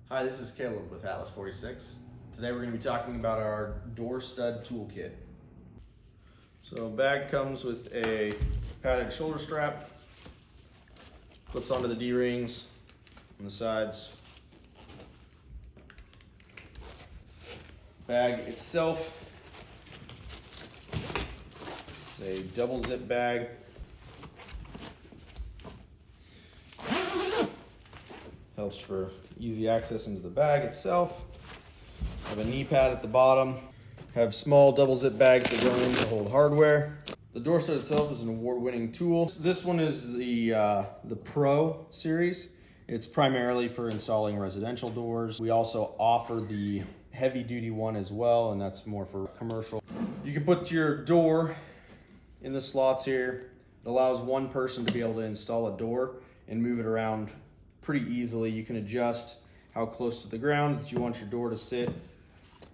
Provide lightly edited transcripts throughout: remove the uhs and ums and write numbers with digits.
Hi, this is Caleb with Atlas 46. Today we're going to be talking about our door stud toolkit. So bag comes with a padded shoulder strap, clips onto the D-rings on the sides. Bag itself is a double zip bag. Helps for easy access into the bag itself. Have a knee pad at the bottom. Have small double zip bags that go in to hold hardware. The door stud itself is an award-winning tool. This one is the Pro series. It's primarily for installing residential doors. We also offer the heavy-duty one as well, and that's more for commercial. You can put your door in the slots here. It allows one person to be able to install a door and move it around pretty easily. You can adjust how close to the ground that you want your door to sit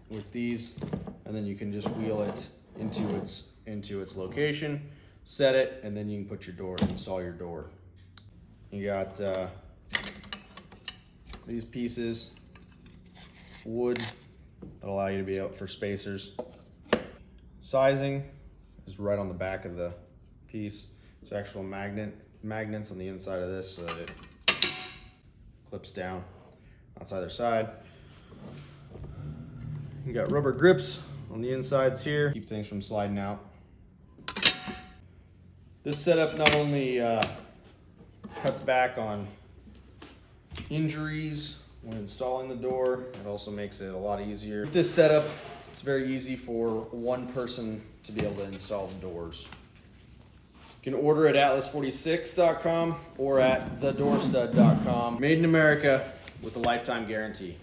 with these, and then you can just wheel it into its location, set it, and then you can put your door, install your door. You got these pieces, wood, that allow you to be out for spacers. Sizing is right on the back of the piece. There's actual magnets on the inside of this so that it clips down on either side. You got rubber grips on the insides here, keep things from sliding out. This setup not only cuts back on injuries when installing the door, it also makes it a lot easier. With this setup, it's very easy for one person to be able to install the doors. You can order at atlas46.com or at thedoorstud.com. Made in America with a lifetime guarantee.